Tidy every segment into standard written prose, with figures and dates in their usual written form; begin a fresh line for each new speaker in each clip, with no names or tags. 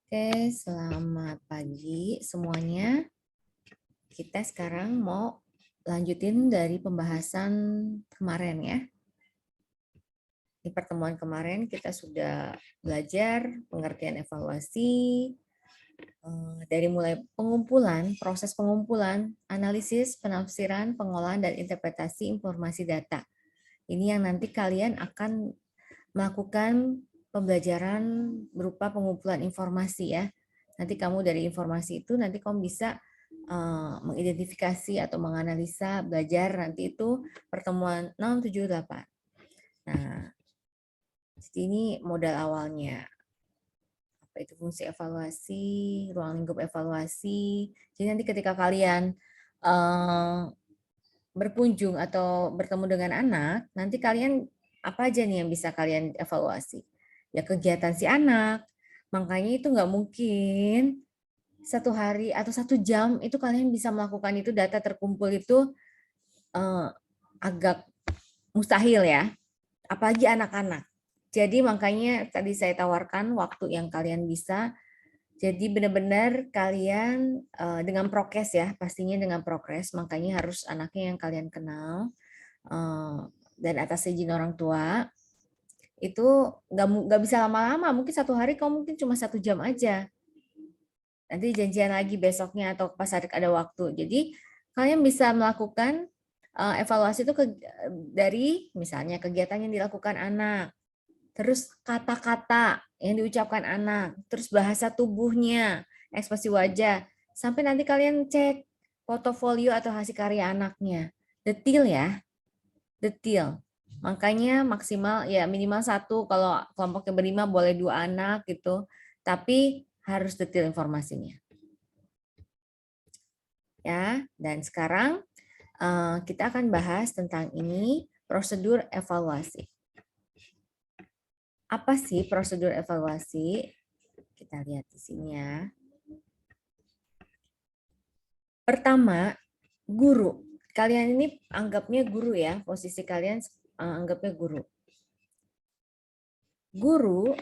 Oke, selamat pagi semuanya. Kita sekarang mau lanjutin dari pembahasan kemarin ya. Di pertemuan kemarin kita sudah belajar pengertian evaluasi, dari mulai pengumpulan, proses pengumpulan, analisis, penafsiran, pengolahan, dan interpretasi informasi data. Ini yang nanti kalian akan melakukan pembelajaran berupa pengumpulan informasi ya. Nanti kamu dari informasi itu nanti kamu bisa mengidentifikasi atau menganalisa, belajar nanti itu pertemuan 6, 7, 8. Nah, ini modal awalnya. Apa itu fungsi evaluasi, ruang lingkup evaluasi. Jadi nanti ketika kalian berkunjung atau bertemu dengan anak, nanti kalian apa aja nih yang bisa kalian evaluasi? Ya kegiatan si anak. Makanya itu nggak mungkin 1 hari atau 1 jam itu kalian bisa melakukan itu, data terkumpul itu agak mustahil ya. Apalagi anak-anak. Jadi makanya tadi saya tawarkan waktu yang kalian bisa. Jadi benar-benar kalian dengan prokes ya, pastinya dengan prokes. Makanya harus anaknya yang kalian kenal dan atas izin orang tua. Itu nggak bisa lama-lama, mungkin 1 hari kamu mungkin cuma 1 jam aja. Nanti janjian lagi besoknya atau pas ada waktu. Jadi kalian bisa melakukan evaluasi itu dari misalnya kegiatan yang dilakukan anak, terus kata-kata yang diucapkan anak, terus bahasa tubuhnya, ekspresi wajah, sampai nanti kalian cek portofolio atau hasil karya anaknya. Detil ya, detil. Makanya maksimal ya minimal 1, kalau kelompoknya berlima boleh 2 anak gitu. Tapi harus detil informasinya. Ya, dan sekarang kita akan bahas tentang ini, prosedur evaluasi. Apa sih prosedur evaluasi? Kita lihat di sini ya. Pertama, guru. Kalian ini anggapnya guru ya, posisi kalian anggapnya guru. Guru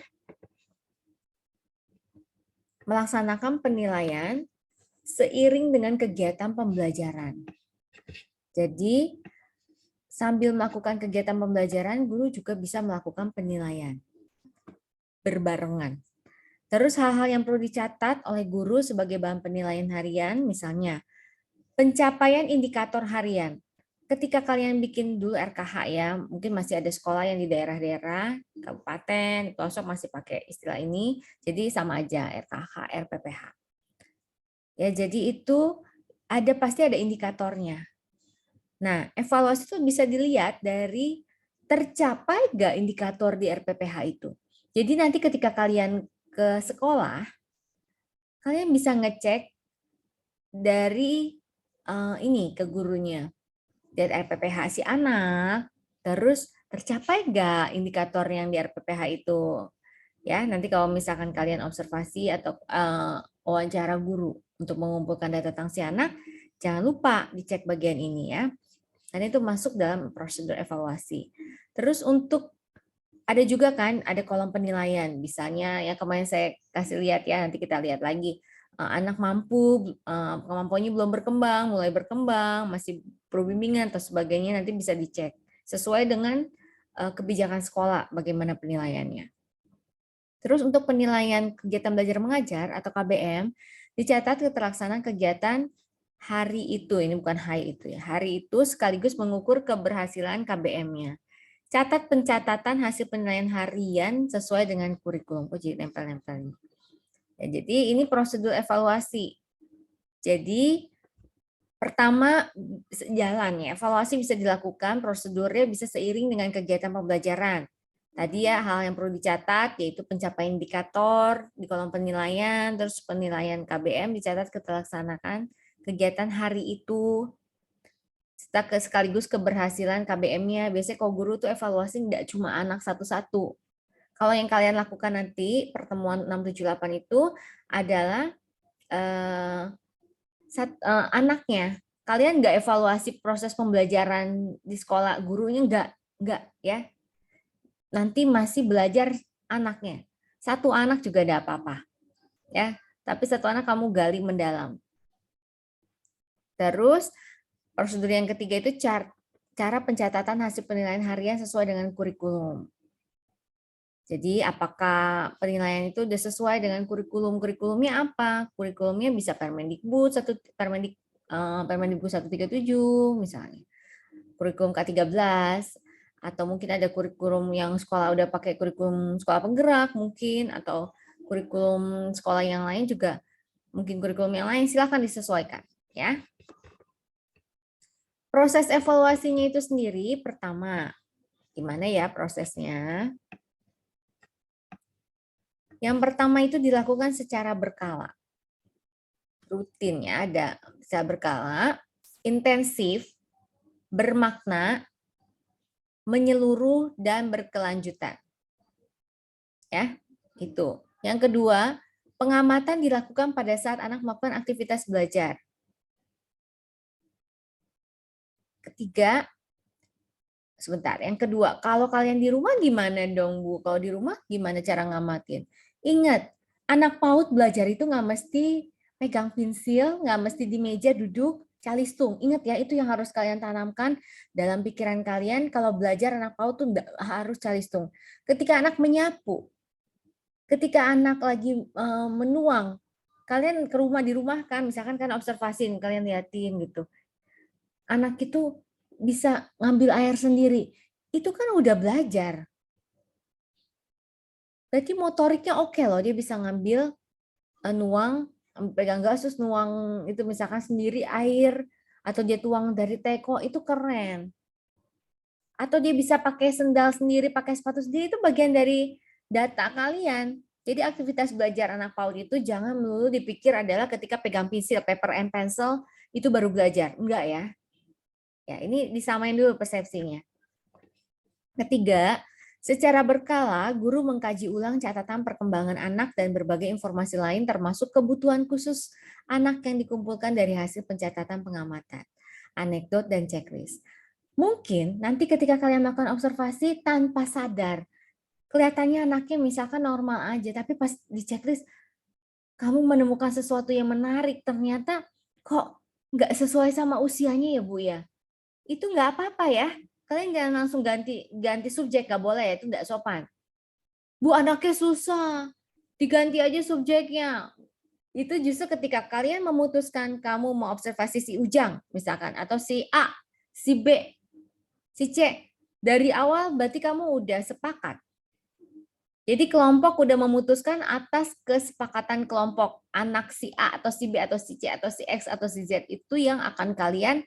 melaksanakan penilaian seiring dengan kegiatan pembelajaran. Jadi, sambil melakukan kegiatan pembelajaran, guru juga bisa melakukan penilaian berbarengan. Terus hal-hal yang perlu dicatat oleh guru sebagai bahan penilaian harian, misalnya pencapaian indikator harian. Ketika kalian bikin dulu RKH ya, mungkin masih ada sekolah yang di daerah-daerah, kabupaten, pelosok masih pakai istilah ini, jadi sama aja RKH, RPPH. Ya, jadi itu pasti ada indikatornya. Nah, evaluasi itu bisa dilihat dari tercapai nggak indikator di RPPH itu. Jadi nanti ketika kalian ke sekolah, kalian bisa ngecek dari ini ke gurunya, dari RPPH si anak, terus tercapai nggak indikator yang di RPPH itu. Ya, nanti kalau misalkan kalian observasi atau wawancara guru untuk mengumpulkan data tentang si anak, jangan lupa dicek bagian ini ya. Karena itu masuk dalam prosedur evaluasi. Terus untuk ada juga kan ada kolom penilaian, misalnya ya kemarin saya kasih lihat ya, nanti kita lihat lagi anak mampu, kemampuannya belum berkembang, mulai berkembang, masih perlu bimbingan atau sebagainya, nanti bisa dicek sesuai dengan kebijakan sekolah bagaimana penilaiannya. Terus untuk penilaian kegiatan belajar mengajar atau KBM, dicatat keterlaksanaan kegiatan hari itu, ini bukan hari itu ya, hari itu sekaligus mengukur keberhasilan KBM-nya. Catat pencatatan hasil penilaian harian sesuai dengan kurikulum. Oh, jadi nempel-nempel. Ya, jadi ini prosedur evaluasi. Jadi pertama jalan ya, evaluasi bisa dilakukan, prosedurnya bisa seiring dengan kegiatan pembelajaran. Tadi ya hal yang perlu dicatat yaitu pencapaian indikator di kolom penilaian, terus penilaian KBM dicatat keterlaksanaan kegiatan hari itu, sekaligus keberhasilan KBM-nya. Biasanya kalau guru tuh evaluasi nggak cuma anak satu-satu. Kalau yang kalian lakukan nanti pertemuan 678 itu adalah anaknya. Kalian nggak evaluasi proses pembelajaran di sekolah, gurunya nggak ya. Nanti masih belajar anaknya. Satu anak juga ada apa-apa. ya. Tapi satu anak kamu gali mendalam. Terus prosedur yang ketiga itu cara pencatatan hasil penilaian harian sesuai dengan kurikulum. Jadi apakah penilaian itu sudah sesuai dengan kurikulum? Kurikulumnya apa? Kurikulumnya bisa Permendikbud 137 misalnya. Kurikulum K13 atau mungkin ada kurikulum yang sekolah udah pakai kurikulum sekolah penggerak mungkin, atau kurikulum sekolah yang lain juga mungkin kurikulum yang lain, silahkan disesuaikan ya. Proses evaluasinya itu sendiri pertama, gimana ya prosesnya? Yang pertama itu dilakukan secara berkala. Rutinnya ada secara berkala, intensif, bermakna, menyeluruh, dan berkelanjutan. Ya, itu. Yang kedua, pengamatan dilakukan pada saat anak melakukan aktivitas belajar. Ketiga, sebentar. Yang kedua, kalau kalian di rumah gimana dong, Bu? Kalau di rumah gimana cara ngamatin? Ingat, anak PAUD belajar itu nggak mesti pegang pensil, nggak mesti di meja duduk calistung. Ingat ya, itu yang harus kalian tanamkan dalam pikiran kalian. Kalau belajar anak PAUD tuh harus calistung. Ketika anak menyapu, ketika anak lagi menuang, kalian ke rumah di rumah kan, misalkan kan observasin, kalian liatin gitu. Anak itu bisa ngambil air sendiri. Itu kan udah belajar. Berarti motoriknya oke loh, dia bisa ngambil nuang, pegang gas terus nuang itu misalkan sendiri air, atau dia tuang dari teko, itu keren. Atau dia bisa pakai sendal sendiri, pakai sepatu sendiri, itu bagian dari data kalian. Jadi aktivitas belajar anak PAUD itu jangan melulu dipikir adalah ketika pegang pensil, paper and pencil, itu baru belajar. Enggak ya. Ya, ini disamain dulu persepsinya. Ketiga, secara berkala, guru mengkaji ulang catatan perkembangan anak dan berbagai informasi lain termasuk kebutuhan khusus anak yang dikumpulkan dari hasil pencatatan pengamatan, anekdot, dan checklist. Mungkin nanti ketika kalian melakukan observasi tanpa sadar, kelihatannya anaknya misalkan normal aja, tapi pas di checklist, kamu menemukan sesuatu yang menarik, ternyata kok nggak sesuai sama usianya ya Bu ya. Itu nggak apa-apa ya. Kalian jangan langsung ganti subjek, nggak boleh ya, itu nggak sopan. Bu, anaknya susah, diganti aja subjeknya. Itu justru ketika kalian memutuskan kamu mau observasi si Ujang, misalkan, atau si A, si B, si C. Dari awal berarti kamu udah sepakat. Jadi kelompok udah memutuskan atas kesepakatan kelompok. Anak si A atau si B atau si C atau si X atau si Z itu yang akan kalian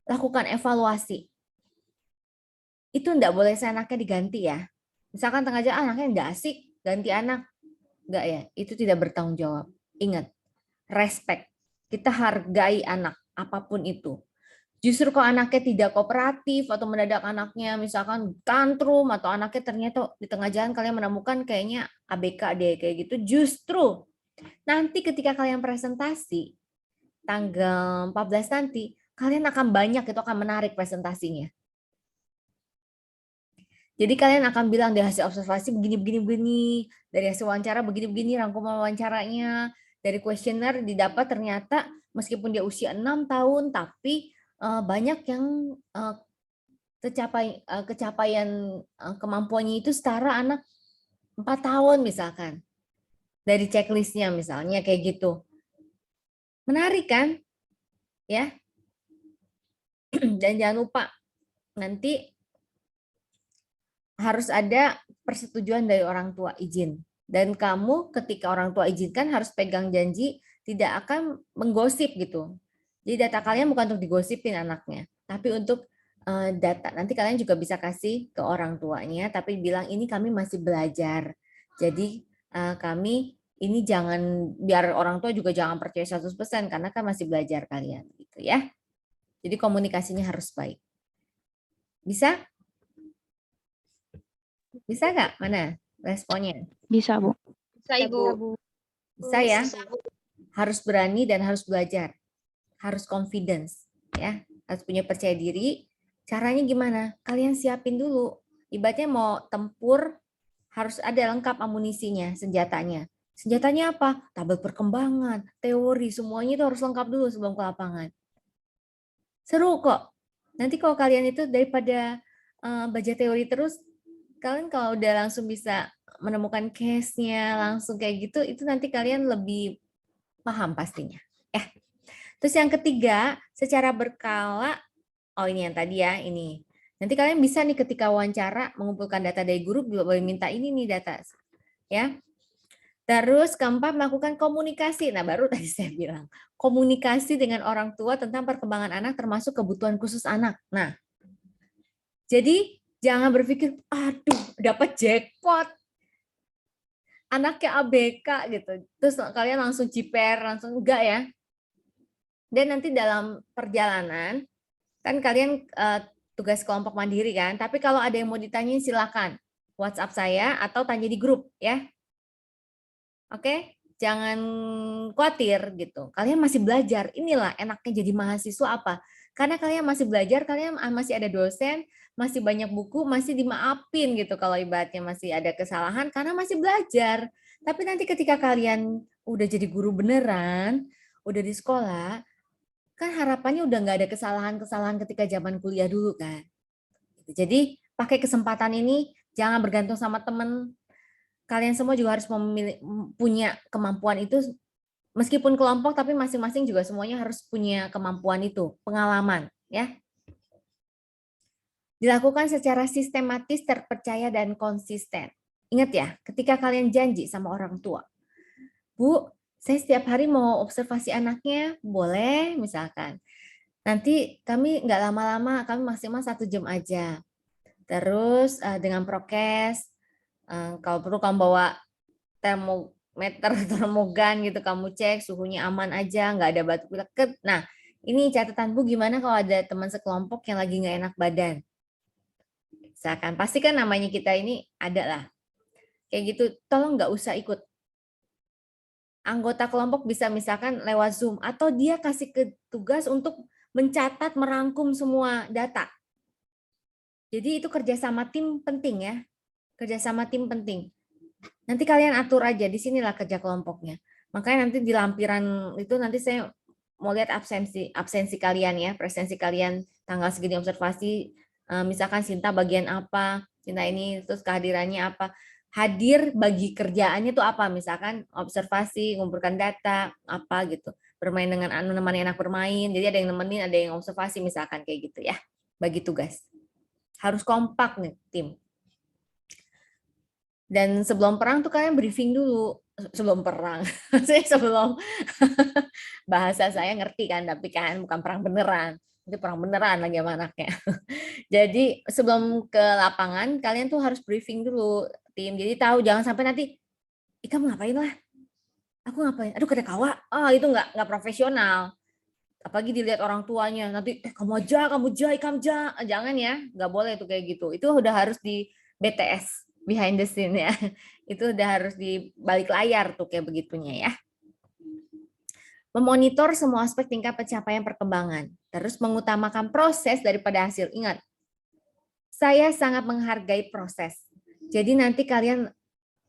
lakukan evaluasi. Itu enggak boleh seenaknya diganti ya. Misalkan tengah jalan anaknya enggak asik, ganti anak. Enggak ya, itu tidak bertanggung jawab. Ingat, respect. Kita hargai anak, apapun itu. Justru kalau anaknya tidak kooperatif atau mendadak anaknya misalkan tantrum atau anaknya ternyata di tengah jalan kalian menemukan kayaknya ABK deh kayak gitu, justru nanti ketika kalian presentasi tanggal 14 nanti, kalian akan banyak itu akan menarik presentasinya. Jadi kalian akan bilang dari hasil observasi begini, dari hasil wawancara begini, rangkuman wawancaranya, dari kuesioner didapat ternyata meskipun dia usia 6 tahun, tapi banyak yang kecapaian kemampuannya itu setara anak 4 tahun misalkan. Dari checklistnya misalnya kayak gitu. Menarik kan? Ya. Dan jangan lupa nanti harus ada persetujuan dari orang tua izin. Dan kamu ketika orang tua izinkan harus pegang janji tidak akan menggosip gitu. Jadi data kalian bukan untuk digosipin anaknya, tapi untuk data. Nanti kalian juga bisa kasih ke orang tuanya, tapi bilang ini kami masih belajar. Jadi kami ini jangan, biar orang tua juga jangan percaya 100% karena kan masih belajar kalian gitu ya. Jadi komunikasinya harus baik. Bisa? Bisa nggak? Mana responnya?
Bisa, Bu.
Bisa, Ibu.
Bisa ya? Harus berani dan harus belajar. Harus confidence. Ya, harus punya percaya diri. Caranya gimana? Kalian siapin dulu. Ibaratnya mau tempur, harus ada lengkap amunisinya, senjatanya. Senjatanya apa? Tabel perkembangan, teori, semuanya itu harus lengkap dulu sebelum ke lapangan. Seru kok. Nanti kalau kalian itu daripada baca teori terus, kalian kalau udah langsung bisa menemukan case-nya, langsung kayak gitu, itu nanti kalian lebih paham pastinya. Terus yang ketiga, secara berkala, oh ini yang tadi ya, ini. Nanti kalian bisa nih ketika wawancara mengumpulkan data dari guru, boleh minta ini nih data. Ya. Terus keempat, melakukan komunikasi. Nah, baru tadi saya bilang, komunikasi dengan orang tua tentang perkembangan anak termasuk kebutuhan khusus anak. Nah, jadi jangan berpikir, aduh, dapat jackpot, anaknya ABK gitu. Terus kalian langsung ciper, langsung enggak ya. Dan nanti dalam perjalanan, kan kalian tugas kelompok mandiri kan, tapi kalau ada yang mau ditanyain silakan WhatsApp saya atau tanya di grup ya. Oke, jangan khawatir gitu. Kalian masih belajar. Inilah enaknya jadi mahasiswa apa? Karena kalian masih belajar, kalian masih ada dosen, masih banyak buku, masih dimaafin gitu kalau ibaratnya masih ada kesalahan karena masih belajar. Tapi nanti ketika kalian udah jadi guru beneran, udah di sekolah, kan harapannya udah nggak ada kesalahan-kesalahan ketika zaman kuliah dulu kan. Jadi pakai kesempatan ini, jangan bergantung sama temen. Kalian semua juga harus punya kemampuan itu, meskipun kelompok tapi masing-masing juga semuanya harus punya kemampuan itu, pengalaman ya. Dilakukan secara sistematis, terpercaya dan konsisten. Ingat ya, ketika kalian janji sama orang tua, Bu, saya setiap hari mau observasi anaknya, boleh misalkan. Nanti kami nggak lama-lama, kami maksimal 1 jam aja. Terus dengan prokes, kalau perlu kamu bawa termometer, termogan gitu, kamu cek suhunya aman aja, nggak ada batuk pilek. Nah, ini catatan Bu, gimana kalau ada teman sekelompok yang lagi nggak enak badan? Misalkan, pasti kan namanya kita ini ada lah. Kayak gitu, tolong nggak usah ikut. Anggota kelompok bisa misalkan lewat Zoom, atau dia kasih ke tugas untuk mencatat, merangkum semua data. Jadi itu kerjasama tim penting ya. Kerjasama tim penting. Nanti kalian atur aja, di sinilah kerja kelompoknya. Makanya nanti di lampiran itu nanti saya mau lihat absensi kalian ya, presensi kalian tanggal segini observasi, misalkan Sinta bagian apa, Sinta ini terus kehadirannya apa, hadir bagi kerjaannya itu apa, misalkan observasi, ngumpulkan data, apa gitu, bermain dengan menemani anak bermain, jadi ada yang nemenin, ada yang observasi misalkan kayak gitu ya, bagi tugas. Harus kompak nih tim. Dan sebelum perang tuh kalian briefing dulu, sebelum perang. Saya sebelum bahasa saya ngerti kan, tapi kan bukan perang beneran. Itu perang beneran lagi sama anaknya. Jadi sebelum ke lapangan kalian tuh harus briefing dulu tim. Jadi tahu, jangan sampai nanti kamu ngapain lah. Aku ngapain? Aduh kada kawa. Oh, itu nggak profesional. Apalagi dilihat orang tuanya, nanti kamu aja, kamu jai, kamu aja. Jangan ya, nggak boleh tuh kayak gitu. Itu udah harus di BTS, behind the scene ya. Itu udah harus di balik layar tuh kayak begitunya ya. Memonitor semua aspek tingkat pencapaian perkembangan. Terus mengutamakan proses daripada hasil. Ingat, saya sangat menghargai proses. Jadi nanti kalian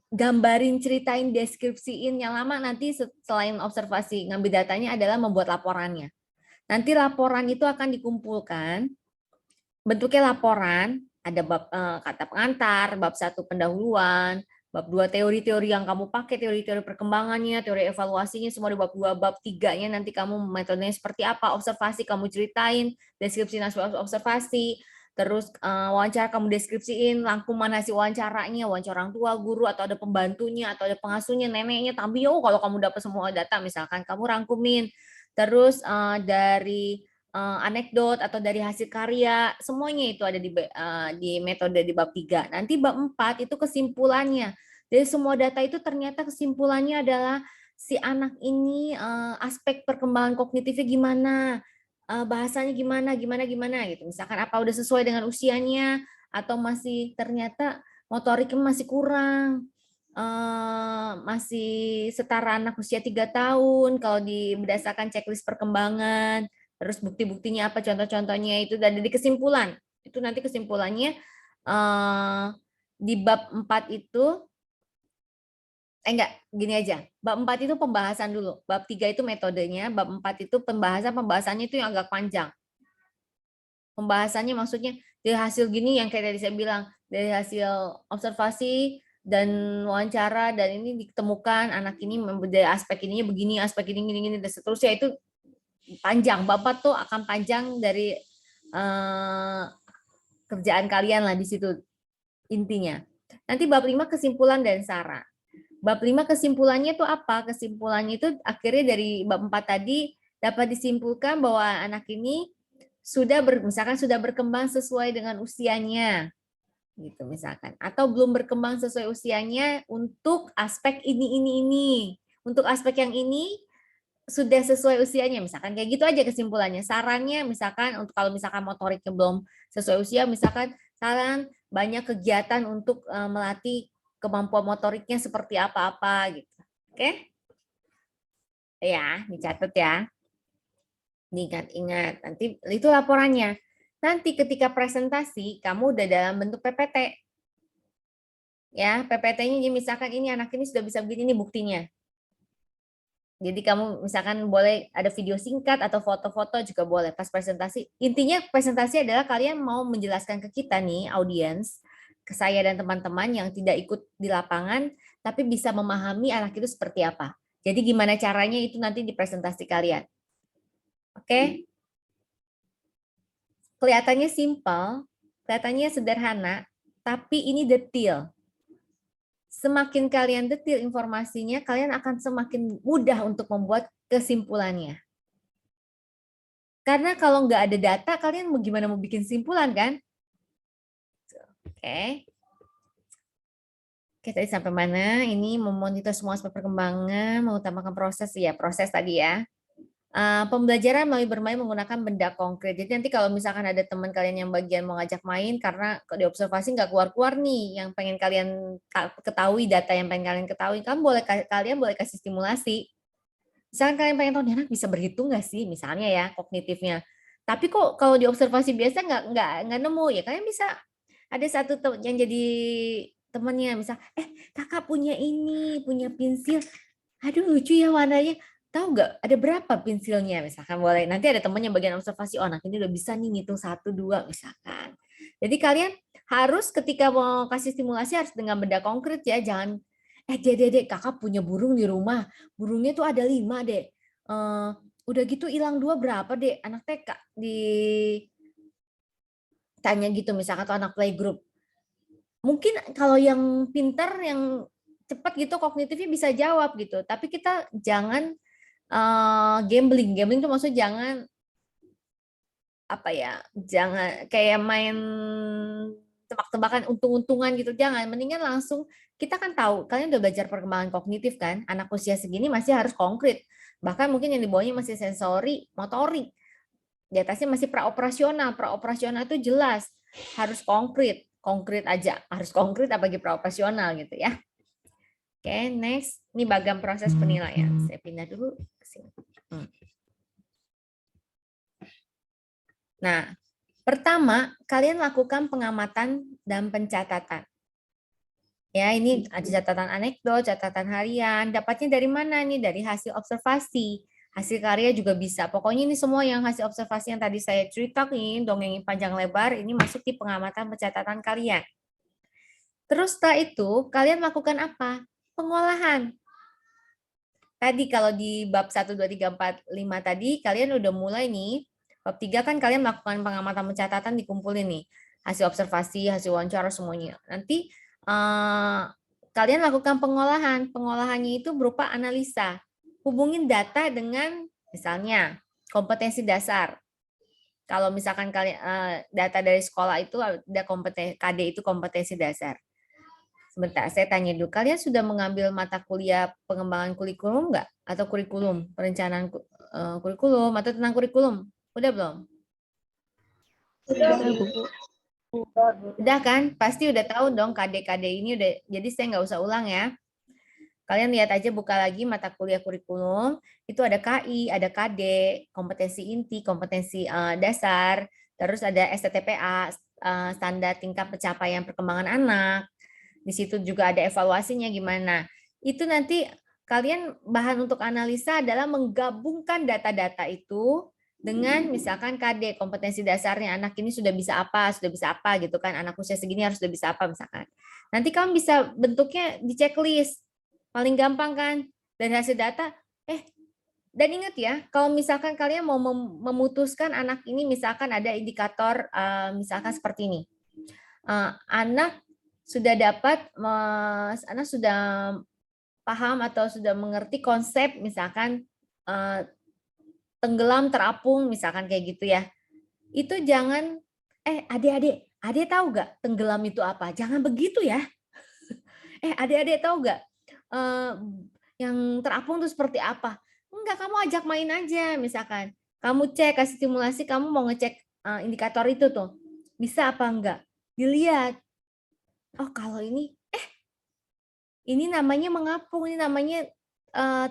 gambarin, ceritain, deskripsiin. Yang lama nanti selain observasi, ngambil datanya adalah membuat laporannya. Nanti laporan itu akan dikumpulkan, bentuknya laporan, ada bab kata pengantar, bab 1 pendahuluan, bab 2 teori-teori yang kamu pakai, teori-teori perkembangannya, teori evaluasinya, semua di bab 2, bab 3-nya nanti kamu metodenya seperti apa, observasi kamu ceritain, deskripsi hasil observasi, terus wawancara kamu deskripsiin, rangkuman hasil wawancaranya, wawancara orang tua, guru, atau ada pembantunya, atau ada pengasuhnya, neneknya, tapi kalau kamu dapat semua data, misalkan kamu rangkumin, terus dari anekdot atau dari hasil karya, semuanya itu ada di metode di bab 3. Nanti bab 4 itu kesimpulannya. Dari semua data itu ternyata kesimpulannya adalah si anak ini aspek perkembangan kognitifnya gimana, bahasanya gimana, gimana gitu. Misalkan apa udah sesuai dengan usianya atau masih ternyata motoriknya masih kurang. Masih setara anak usia 3 tahun kalau berdasarkan checklist perkembangan. Terus bukti-buktinya apa, contoh-contohnya itu dan di kesimpulan. Itu nanti kesimpulannya di bab 4 itu Enggak, gini aja. Bab 4 itu pembahasan dulu. Bab 3 itu metodenya, bab 4 itu pembahasannya itu yang agak panjang. Pembahasannya maksudnya dari hasil gini yang kayak tadi saya bilang, dari hasil observasi dan wawancara dan ini ditemukan anak ini dari aspek ininya begini, aspek ini gini dan seterusnya, itu panjang. Bab 4 tuh akan panjang dari kerjaan kalian lah di situ intinya. Nanti bab 5 kesimpulan dan saran. Bab 5 kesimpulannya itu apa? Kesimpulannya itu akhirnya dari bab 4 tadi dapat disimpulkan bahwa anak ini misalkan sudah berkembang sesuai dengan usianya gitu misalkan, atau belum berkembang sesuai usianya untuk aspek ini. Untuk aspek yang ini sudah sesuai usianya misalkan, kayak gitu aja kesimpulannya. Sarannya misalkan untuk kalau misalkan motoriknya belum sesuai usia, misalkan saran banyak kegiatan untuk melatih kemampuan motoriknya seperti apa-apa gitu. Oke? Ya, dicatat ya. Diingat-ingat. Nanti itu laporannya. Nanti ketika presentasi kamu udah dalam bentuk PPT. Ya, PPT-nya misalkan ini anak ini sudah bisa begini, ini buktinya. Jadi kamu misalkan boleh ada video singkat atau foto-foto juga boleh pas presentasi. Intinya presentasi adalah kalian mau menjelaskan ke kita nih, audiens, ke saya dan teman-teman yang tidak ikut di lapangan, tapi bisa memahami anak itu seperti apa. Jadi gimana caranya itu nanti di presentasi kalian. Oke? Kelihatannya simpel, kelihatannya sederhana, tapi ini detail. Semakin kalian detail informasinya, kalian akan semakin mudah untuk membuat kesimpulannya. Karena kalau nggak ada data, kalian mau gimana mau bikin simpulan kan? Oke. Oke, tadi sampai mana? Ini memonitor semua aspek perkembangan, mengutamakan proses ya, proses tadi ya. Pembelajaran melalui bermain menggunakan benda konkret. Jadi nanti kalau misalkan ada teman kalian yang bagian mau ngajak main karena di observasi nggak keluar-keluar nih yang pengen kalian ketahui, data yang pengen kalian ketahui, kalian boleh kasih stimulasi. Misalkan kalian pengen tahu anak bisa berhitung nggak sih, misalnya ya kognitifnya. Tapi kok kalau di observasi biasa nggak nemu ya, kalian bisa ada satu yang jadi temannya, misal kakak punya ini, punya pensil, aduh lucu ya warnanya, tahu nggak ada berapa pensilnya, misalkan boleh. Nanti ada temannya bagian observasi, oh anak ini udah bisa nih ngitung 1, 2 misalkan. Jadi kalian harus ketika mau kasih stimulasi harus dengan benda konkret ya, jangan dek kakak punya burung di rumah, burungnya tuh ada 5 dek, udah gitu hilang 2 berapa dek, anak TK ditanya gitu misalkan, atau anak playgroup. Mungkin kalau yang pintar, yang cepat gitu kognitifnya bisa jawab gitu, tapi kita jangan gambling itu maksudnya jangan apa ya, jangan kayak main tebak-tebakan untung-untungan gitu, jangan, mendingan langsung. Kita kan tahu kalian udah belajar perkembangan kognitif kan, anak usia segini masih harus konkret, bahkan mungkin yang di bawahnya masih sensori motorik, di atasnya masih praoperasional itu jelas harus konkret aja, harus konkret apalagi praoperasional gitu ya. Oke, next. Ini bagian proses penilaian. Saya pindah dulu ke sini. Nah, pertama, kalian lakukan pengamatan dan pencatatan. Ya, ini ada catatan anekdot, catatan harian. Dapatnya dari mana nih? Dari hasil observasi. Hasil karya juga bisa. Pokoknya ini semua yang hasil observasi yang tadi saya ceritakan, dongengin panjang lebar, ini masuk di pengamatan pencatatan kalian. Terus setelah itu, kalian lakukan apa? Pengolahan. Tadi kalau di bab 1, 2, 3, 4, 5 tadi, kalian udah mulai nih. Bab 3 kan kalian melakukan pengamatan pencatatan, dikumpulin nih. Hasil observasi, hasil wawancara, semuanya. Nanti kalian lakukan pengolahan. Pengolahannya itu berupa analisa. Hubungin data dengan misalnya kompetensi dasar. Kalau misalkan kalian data dari sekolah itu ada kompetensi KD itu kompetensi dasar. Sebentar, saya tanya dulu. Kalian sudah mengambil mata kuliah pengembangan kurikulum nggak? Atau kurikulum, perencanaan kurikulum, atau tentang kurikulum? Udah belum? Udah kan? Pasti udah tahu dong KD-KD ini udah. Jadi saya nggak usah ulang ya. Kalian lihat aja, buka lagi mata kuliah kurikulum. Itu ada KI, ada KD, kompetensi inti, kompetensi dasar. Terus ada STTPA, standar tingkat pencapaian perkembangan anak. Di situ juga ada evaluasinya gimana. itu nanti kalian bahan untuk analisa adalah menggabungkan data-data itu dengan misalkan KD, kompetensi dasarnya anak ini sudah bisa apa gitu kan, anak usia segini harus sudah bisa apa misalkan. Nanti kamu bisa bentuknya di checklist, paling gampang kan, dari hasil data. Dan ingat ya, kalau misalkan kalian mau memutuskan anak ini, misalkan ada indikator, misalkan seperti ini, anak sudah dapat, anak sudah paham atau sudah mengerti konsep misalkan tenggelam terapung misalkan kayak gitu ya. Itu jangan adik tahu nggak tenggelam itu apa? Jangan begitu ya. Adik-adik tahu nggak yang terapung itu seperti apa? Enggak, kamu ajak main aja misalkan. Kamu cek, kasih stimulasi, kamu mau ngecek indikator itu tuh. Bisa apa enggak? Dilihat. Oh, kalau ini namanya mengapung, ini namanya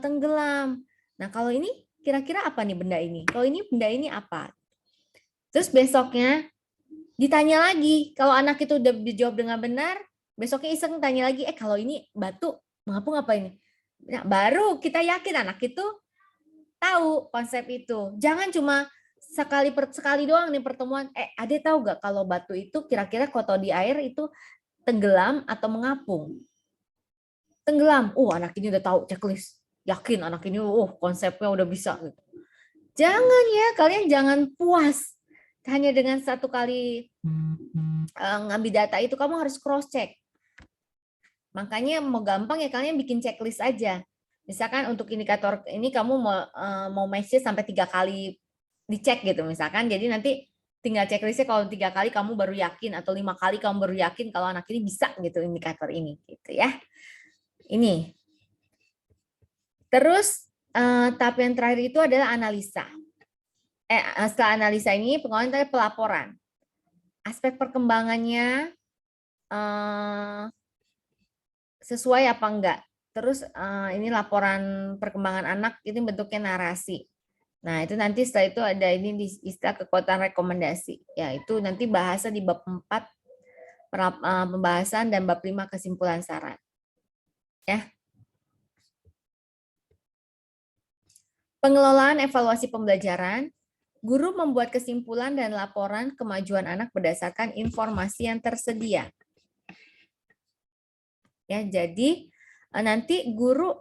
tenggelam. Nah, kalau ini kira-kira apa nih benda ini? Kalau ini benda ini apa? Terus besoknya ditanya lagi. Kalau anak itu udah dijawab dengan benar, besoknya iseng tanya lagi, kalau ini batu, mengapung apa ini? Nah, baru kita yakin anak itu tahu konsep itu. Jangan cuma sekali doang nih pertemuan, Ade tahu nggak kalau batu itu kira-kira kalau di air itu tenggelam atau mengapung? Tenggelam. Anak ini udah tahu checklist. Yakin anak ini konsepnya udah bisa gitu. Jangan ya, kalian jangan puas hanya dengan satu kali ngambil data itu, kamu harus cross check. Makanya mau gampang ya kalian bikin checklist aja. Misalkan untuk indikator ini kamu mau match sampai 3 kali dicek gitu misalkan. Jadi nanti tinggal checklistnya kalau 3 kali kamu baru yakin atau 5 kali kamu baru yakin kalau anak ini bisa gitu indikator ini gitu ya. Ini. Terus tahap yang terakhir itu adalah analisa. Setelah analisa ini pengawasan tadi pelaporan. Aspek perkembangannya sesuai apa enggak. Terus ini laporan perkembangan anak ini bentuknya narasi. Nah, itu nanti setelah itu ada ini di istilah kekuatan rekomendasi. Ya, itu nanti bahasa di bab 4 pembahasan dan bab 5 kesimpulan saran. Ya. Pengelolaan evaluasi pembelajaran, guru membuat kesimpulan dan laporan kemajuan anak berdasarkan informasi yang tersedia. Ya, jadi nanti guru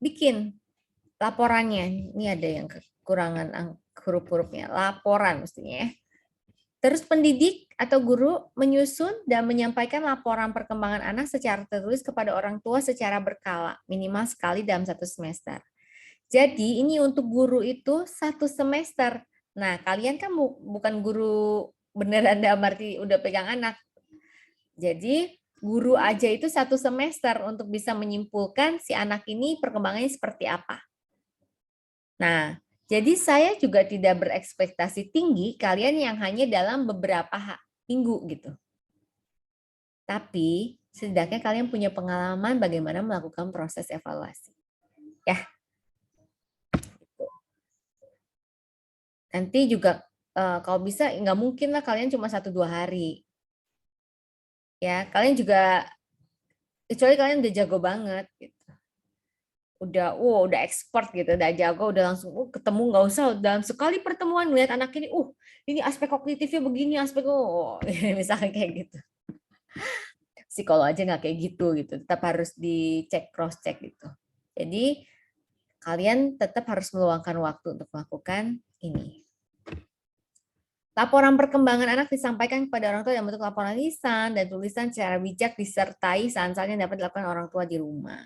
bikin laporannya. Ini ada yang kekurangan huruf-hurufnya. Laporan mestinya ya. Terus pendidik atau guru menyusun dan menyampaikan laporan perkembangan anak secara tertulis kepada orang tua secara berkala, minimal sekali dalam 1 semester. Jadi ini untuk guru itu 1 semester. Nah, kalian kan bukan guru beneran dalam arti udah pegang anak. Jadi guru aja itu 1 semester untuk bisa menyimpulkan si anak ini perkembangannya seperti apa. Nah, jadi saya juga tidak berekspektasi tinggi kalian yang hanya dalam beberapa minggu gitu. Tapi setidaknya kalian punya pengalaman bagaimana melakukan proses evaluasi. Ya. Nanti juga kalau bisa nggak mungkin lah kalian cuma 1-2 hari. Ya, kalian juga kecuali kalian udah jago banget gitu. Udah expert gitu, udah jago, udah langsung ketemu nggak usah dalam sekali pertemuan melihat anak ini aspek kognitifnya begini, misalnya kayak gitu. Psikolog aja nggak kayak gitu, tetap harus dicek cross check gitu. Jadi kalian tetap harus meluangkan waktu untuk melakukan ini. Laporan perkembangan anak disampaikan kepada orang tua dalam bentuk laporan lisan dan tulisan secara bijak disertai saran-saran yang dapat dilakukan orang tua di rumah.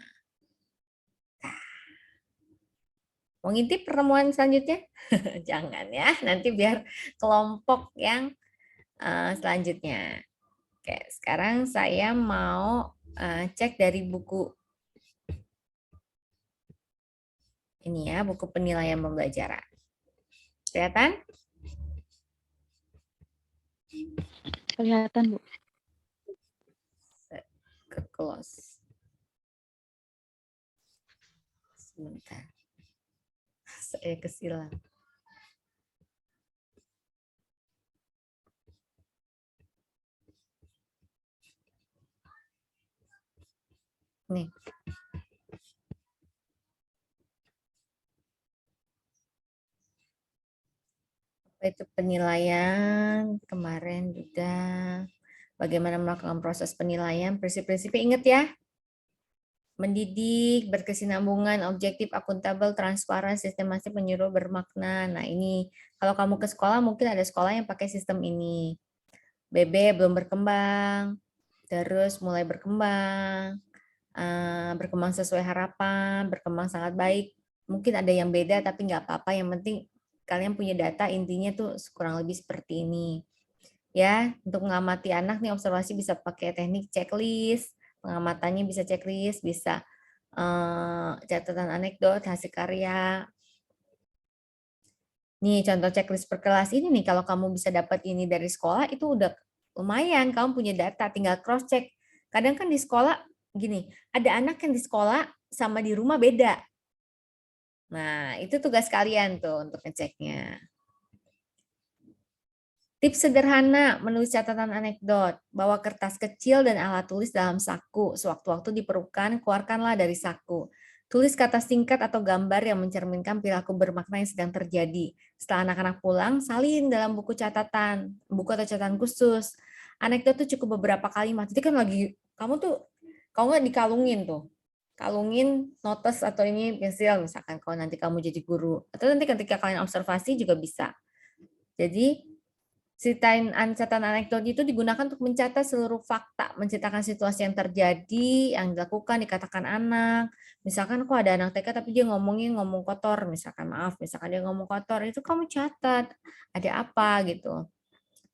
Mau ngintip pertemuan selanjutnya? Jangan ya, nanti biar kelompok yang selanjutnya. Oke, sekarang saya mau cek dari buku ini ya, buku penilaian pembelajaran. Kelihatan?
Kelihatan, Bu.
Ke close. Sebentar. Saya kesilang. Nih. Itu penilaian kemarin juga. Bagaimana melakukan proses penilaian, prinsip-prinsipnya ingat ya. Mendidik, berkesinambungan, objektif, akuntabel, transparan, sistematis, menyuruh, bermakna. Nah ini, kalau kamu ke sekolah, mungkin ada sekolah yang pakai sistem ini. BB belum berkembang, terus mulai berkembang, berkembang sesuai harapan, berkembang sangat baik. Mungkin ada yang beda, tapi nggak apa-apa. Yang penting kalian punya data, intinya tuh kurang lebih seperti ini. Ya, untuk mengamati anak nih observasi bisa pakai teknik checklist, pengamatannya bisa checklist, bisa catatan anekdot, hasil karya. Nih contoh checklist per kelas ini nih, kalau kamu bisa dapat ini dari sekolah itu udah lumayan, kamu punya data, tinggal cross check. Kadang kan di sekolah gini, ada anak yang di sekolah sama di rumah beda. Nah, itu tugas kalian tuh untuk ngeceknya. Tips sederhana menulis catatan anekdot. Bawa kertas kecil dan alat tulis dalam saku. Sewaktu-waktu diperlukan, keluarkanlah dari saku. Tulis kata singkat atau gambar yang mencerminkan perilaku bermakna yang sedang terjadi. Setelah anak-anak pulang, salin dalam buku catatan, buku atau catatan khusus. Anekdot itu cukup beberapa kalimat. Jadi kan lagi, kamu nggak dikalungin tuh. Kalungin notes atau ini pensil, misalkan kalau nanti kamu jadi guru. Atau nanti ketika kalian observasi juga bisa. Jadi, ceritain catatan anekdot itu digunakan untuk mencatat seluruh fakta, menceritakan situasi yang terjadi, yang dilakukan, dikatakan anak. Misalkan kok ada anak TK tapi dia ngomong kotor, misalkan maaf, misalkan dia ngomong kotor, itu kamu catat, ada apa gitu.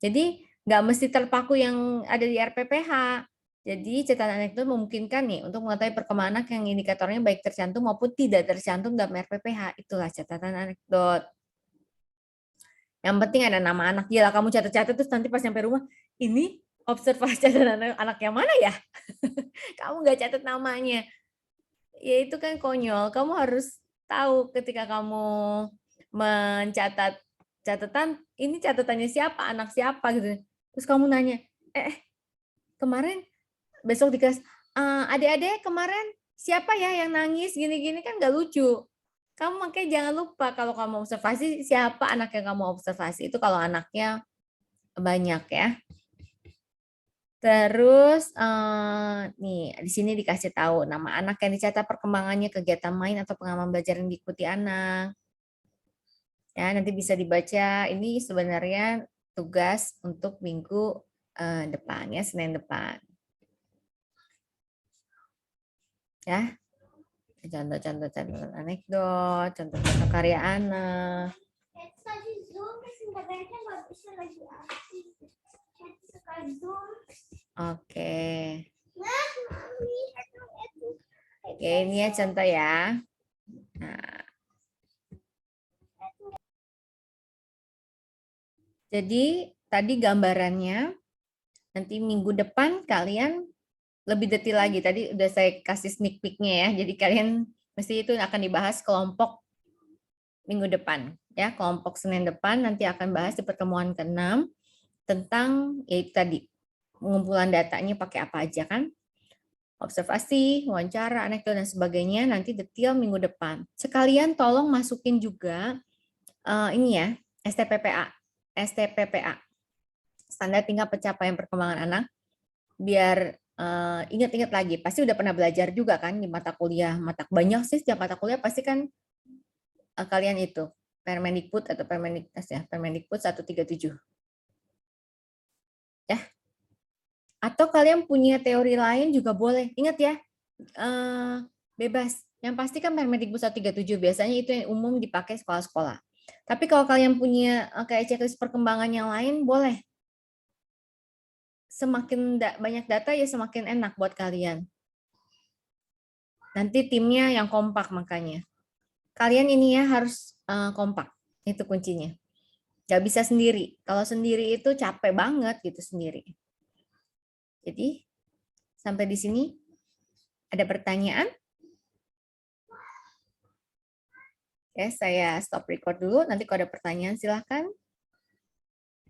Jadi nggak mesti terpaku yang ada di RPPH. Jadi catatan anekdot memungkinkan nih untuk mengetahui perkembangan anak yang indikatornya baik tercantum maupun tidak tercantum dalam RPPH. Itulah catatan anekdot. Yang penting ada nama anak. Gila, kamu catat-catat terus nanti pas sampai rumah, ini observasi catatan anak yang mana ya? Kamu nggak catat namanya. Ya itu kan konyol. Kamu harus tahu ketika kamu mencatat catatan, ini catatannya siapa, anak siapa gitu. Terus kamu nanya, kemarin besok di kelas, adik-adik kemarin siapa ya yang nangis gini-gini, kan nggak lucu. Kamu makanya jangan lupa kalau kamu observasi siapa anak yang kamu observasi. Itu kalau anaknya banyak ya. Terus nih di sini dikasih tahu nama anak yang dicatat perkembangannya, kegiatan main atau pengalaman belajar yang diikuti anak. Ya, nanti bisa dibaca. Ini sebenarnya tugas untuk minggu depan ya, Senin depan. Ya. Contoh-contoh anekdot, contoh-contoh karya anak. Oke. Oke, ini ya contoh ya. Nah. Jadi tadi gambarannya, nanti minggu depan kalian lebih detail lagi. Tadi udah saya kasih sneak peek-nya ya. Jadi kalian mesti itu akan dibahas kelompok minggu depan. Ya, kelompok Senin depan nanti akan bahas di pertemuan ke-6 tentang yaitu tadi pengumpulan datanya pakai apa aja kan? Observasi, wawancara, anekdot dan sebagainya nanti detail minggu depan. Sekalian tolong masukin juga ini ya, STPPA. STPPA. Standar tingkat pencapaian perkembangan anak. Biar ingat-ingat lagi, pasti udah pernah belajar juga kan di mata kuliah. Banyak sih setiap mata kuliah pasti kan kalian itu Permendikbud atau Permendiknas ya, Permendikbud 137. Ya. Atau kalian punya teori lain juga boleh. Ingat ya, bebas. Yang pasti kan Permendikbud 137 biasanya itu yang umum dipakai sekolah-sekolah. Tapi kalau kalian punya kayak checklist perkembangan yang lain, boleh. Semakin banyak data ya semakin enak buat kalian. Nanti timnya yang kompak makanya. Kalian ini ya harus kompak. Itu kuncinya. Gak bisa sendiri. Kalau sendiri itu capek banget gitu sendiri. Jadi sampai di sini ada pertanyaan? Oke, saya stop record dulu. Nanti kalau ada pertanyaan silahkan.